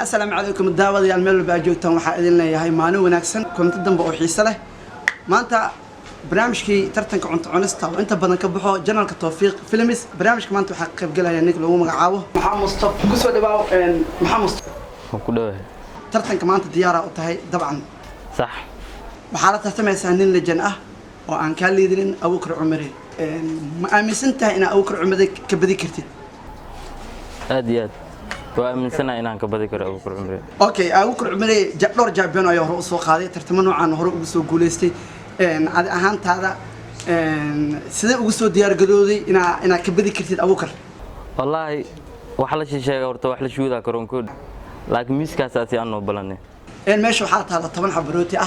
السلام عليكم الدعوة يا الميل باجوتان waxaa idin leeyahay maalin wanaagsan kunta dambe oo xiiso leh maanta barnaamijkii tartanka cunto cunista oo inta badan ka baxo janalka Tawfiiq Films barnaamijka maanta waxa ka qayb galaya nin lagu magacaabo Maxamed Mustafa ku soo dhawaaw Maxamed Mustafa ku dhawahay tartanka maanta diyaar ah u tahay dabcan sax waxa la tartamaysaa nin lejan ah oo aan ka liidin Abuukar Cumari ma aaminsantahay in Abuukar Cumari ka badi kartid aad iyo aad وأمسنا إن أنك بدي كره أبوكر عمري. أوكي أبوكر عمري جدور جابين أيه هو سوق هذا ترتمنوا عن هو وسوق جولستي عاد أهم هذا سيد وسوق ديار جلودي إن كبدي كرتيد أبوكر. والله وحلا شيء ورت وحلا شو ذا كرون كود لكن ميس كاساتي أنو بلاني. ماشي حالة هذا طبعا حبروتي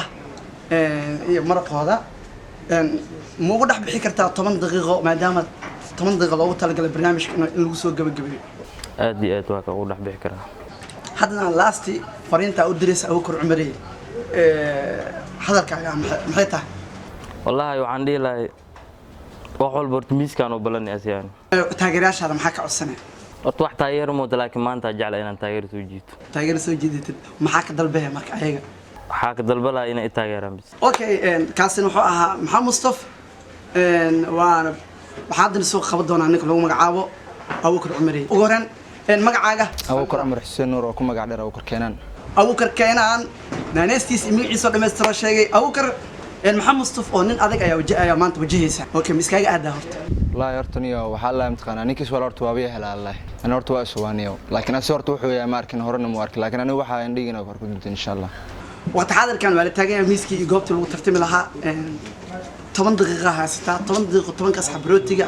مرق هذا مو قد أحب حكرتها 8 دقيقة ما دامت 8 دقيقة لو تلقى البرنامج إنه وسوق قبل aad iyo aad waa ka u dhax bixi karaa hadana laasti fariinta u diris Abuukar Cumari hadalkaaga maxay tahay wallahi waxaan dhiilay wax walba miiskan oo balan asiyaan taageerayaasha maxaa ka codsanay wax taageero moodo laakiin maanta jecel inaan taageero soo jiito maxaa ka dalbaya marka ayaga waxaa ka dalbalaa inay taageeraan bis okay kaasin wuxuu ahaa Maxamed Mustafa waan waxaan soo qaban doonaa ninka lagu magacaabo Abuukar Cumari ugu horaan magacaaga Abuukar Cumar Xuseen Nuur oo ku magac dheer Abuukar Keenan naanestiis imiiciisa dhameystiro sheegay Abuukar Maxamed Mustafa oo nin adag ayaa wajahaya maanta wajahaysa okay miskaaga aad horta wallahi hortaniyo waxa la imtixaan ninkiis wala horta waa helaa Allah ana horta waa suwaaniyo laakiin asoo horta wuxuu yahay markin horena mu arkin laakiin aniga waxa aan dhigina kor ku dinta insha Allah waqti xaadirkan waa la taagan miiskii iyo goobta lagu tartami lahaa 10 daqiiqo haysata 10 daqiiqo 10 kaas xabrotiga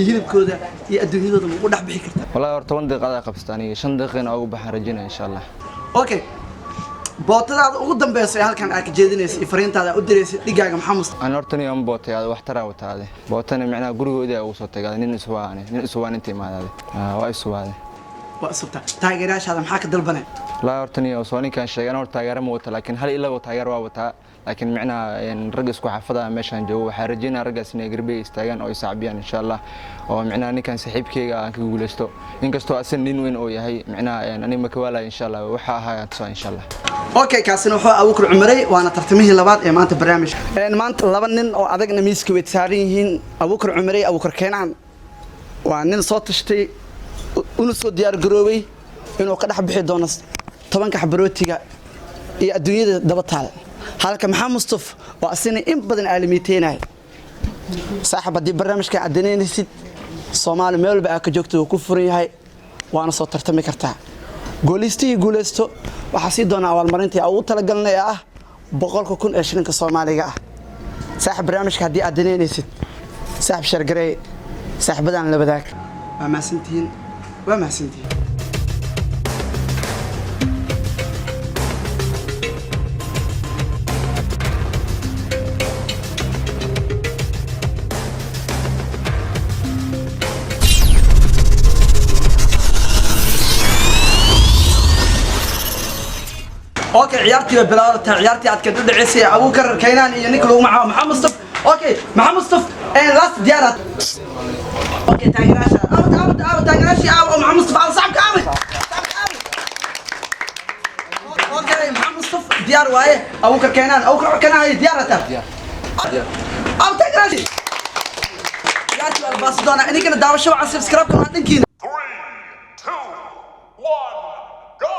hilibkooda iyo adduunyadooda ugu dhax bixi kartaa wallahi horta 10 daqiiqo qabstaan iyo 5 daqiiqo ugu baxan rajina insha Allah okay bootadaada ugu dambeysay halkan aad ka jeedinaysa fariintaada u direysay digaaga Maxamed Mustafa aan horta niyo bootay wax taraa wataade bootana macna gurigooda ugu soo tagay nin iswaan inta imaadade waa subta taageerayaashaada maxaa ka dalbanay la horta niyo soo ninkan sheegan horta taageero ma wata laakiin hal ilaa taageero waa wata laakiin macna rag isku xafada meeshan joogo waxa rajayna ragaas inay garbeey istaagan oo saacbiyaan insha Allah oo macna ninkan saaxiibkeyga aan ka guuleysto inkastoo asan nin weyn oo yahay macna ani ma ka waalay insha Allah waxa ahaa insha Allah okay kaasina wuxuu Abuukar Cumari waana tartamihii labaad ee maanta barnaamijka maanta laba nin oo adagna miiska way saaran yihiin Abuukar Cumari Abuukar Keenan waa nin soo tashtay uu soo diyaar garoobay inuu ka dhax bixi doono 10 xabrotiga iyo adduunyada daba taal halka Maxamed Mustafa oo asina in badan aalimiiteenay saaxiibadii barnaamijka adeynaysid Soomaali meel baa ka joogto ku furan yahay waana soo tartami kartaa guuleysto waxa si doona awaalmarintii ugu talagalnay ah 100,000 ee shilinka Soomaaliga ah saaxiib barnaamijka hadii adeynaysid saaxiib shargaray saaxiibadan la wadaag waa maasantiin اوكي عيارتي بلاد عيارتي عاد كدو دحيسي Abuukar Keenan iyo ninka lagu magacaabo Maxamed Mustafa اوكي Maxamed Mustafa last diyaarad اوكي تاغيراشا تاغيراشي Maxamed Mustafa على صعب كامل اوكي Maxamed Mustafa ديار وايه Abuukar Keenan هي ديارته تاغيراشي عيارتي الباص دونا اني كنا داوشو على سبسكرايب كنا دنكين 3 2 1 go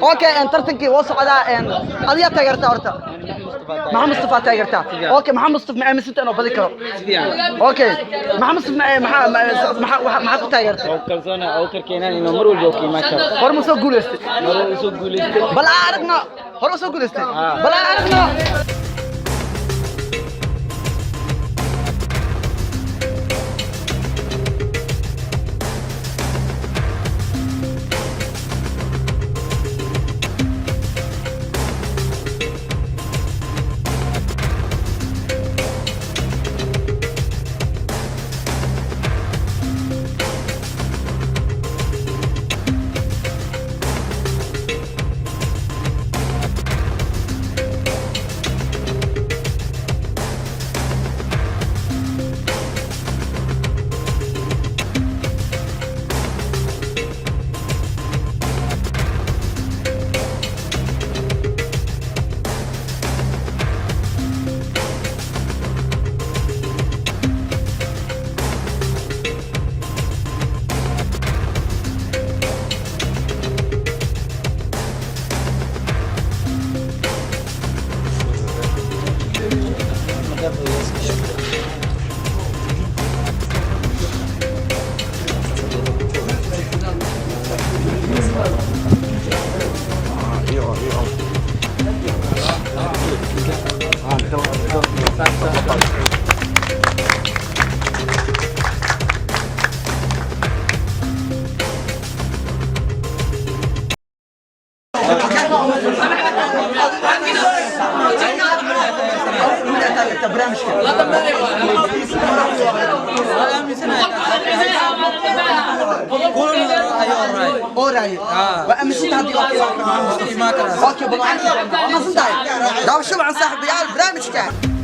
اوكي ان ترتنكي وصعدا ان اديا تاغرتا horta Maxamed Mustafa taageerta اوكي Maxamed Mustafa ma aaminsantaa inuu badi karo اوكي Maxamed Mustafa maxaa ku taageerta kalsoona Abuukar Keenan inuu mar walba ku imaan karo hor ma soo guuleystay bal aragna hor soo guuleystay bal aragna اوراي وامشي هذه اوكي بالعكس ما صدق داو شو عن صاحب يا البرامج كان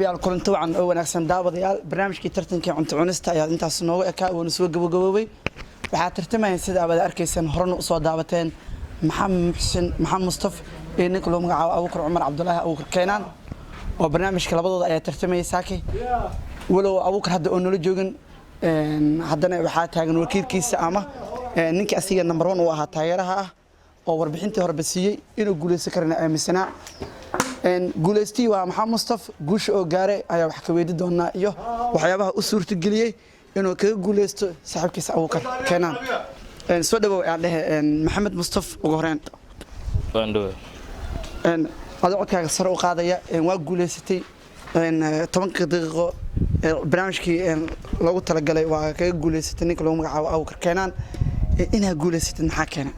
saaxiibayaal kulanti wacan oo wanaagsan daawadayaal barnaamijkii tartankii cunto cunista ayaa intaas noogu ekaa oo soo gabagaboobay waxaa tartamayeen sida aad arkaysaan horena u soo daawateen maxamed Mustafa ee ninka loo magacaabo Abuukar Cumar Cabdullaahi Abuukar Keenan oo barnaamijka labadooda ayaa tartamayay saakay walow Abuukar hadda oo nala joogin haddana waxaa taagan wakiilkiisa ama ninka asiga number 1 uu ahaa taageeraha ah oo warbixintii hore basiyay inuu guuleysan karana aaminsanaa guuleystii waa maxamed Mustafa guusha oo gaaray ayaa wax ka weydii doonaa iyo waxyaabaha u suurtageliyay inuu kaga guuleysto saaxiibkiisa Abuukar Keenan soo dhawow aan dhahay maxamed Mustafa ugu horeen هذا عود كاغ سر u qaadaya waa guuleysatay 10 daqiiqo barnaamijkii lagu talagalay waa kaga guuleysatay ninka loo magacaabo Abuukar Keenan ina guuleysatay maxaa keenay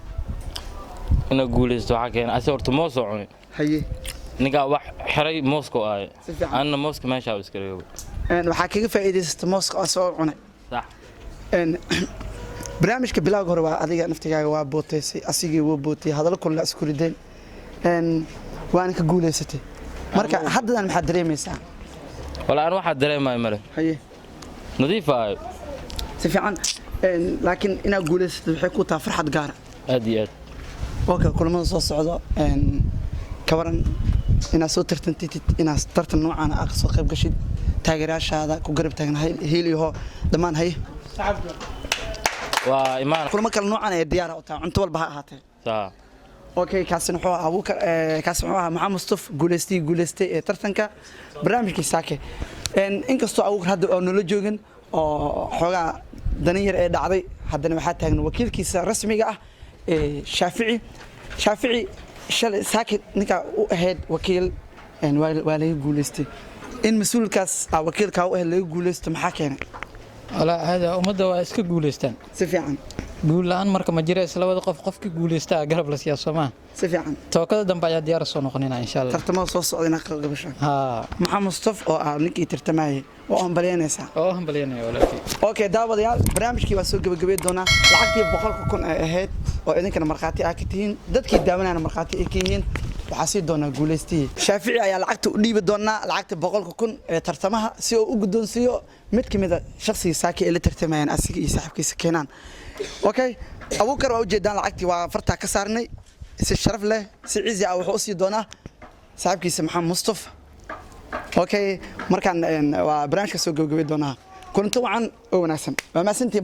ina guuleysto waxa keenay asii horta moos oo cunay haye ninka wax xiray moosko ay anna mooska meesha iska reebo waxa kaga faa'iideystay mooska asoo cunay sax barnaamijka bilowga hore waa adiga naftigaaga waa booteysay asigii wuu bootay hadal kullu isku rideen waan ka guuleysatay marka haddan maxaa dareemaysaa wala aan waxa dareemay male haye nadiif ah si fiican laakiin ina guuleysatay waxay ku taa farxad gaar aad iyo aad oo kulamada soo socdo ka waran ina soo tartantid ina tartan noocan ah soo qayb gashid taageerayaashaada ku garab taagan heeliyo dhamaan haye waa imaan kulamo kala noocan ah diyaar ah oo cunto walba ha ahaatee sax اوكي كاسن هو ابوكر كاسن هو محمد مصطفى غولستي tartanka barnaamijkii saake inkastoo Abuukar hadda oo nala joogin oo xogaa daniyar ee dhacday haddana waxa taagan wakiilkiisa rasmiga ah Shaafici shalay saake ninka u ahayd wakiil waa laga guuleystay in mas'uulkaas wakiilka u ahayd laga guuleysto maxaa keenay wala hada umada waa iska guuleystaan si fiican guul la'aan marka ma jiray labada qofkii guuleysta garab la siyaasado ma si fiican tookada dambe ayaa diyaar soo noqonayna insha Allah tartamada soo socdayna ka qabasho maxamed Mustafa oo ninkii tartamayay oo hambalyeynaysa walaalkii okay daawadayaal barnaamijkii waa soo gabagabay doona lacagtii 100,000 ay ahayd oo idinkana marxaati ah ka tihiin dadkii daawanayna marxaati ay ka yihiin waxa si doona guuleystii Shaafici ayaa lacagta u dhiibi doona lacagta 100,000 ee tartamaha si uu u guddoonsiyo mid kamid ah shakhsiga saaki ee la tartamayaan asiga iyo saaxiibkiisa Keenan okay Abuukar waa u jeedaan lacagtii waa farta ka saarnay si sharaf leh si ciisi ah wuxuu sii doonaa saaxiibkiisa maxamed Mustafa okay markaan waa barnaamijka soo gabagabay doonaa kulanto wacan oo wanaagsan waa maasantii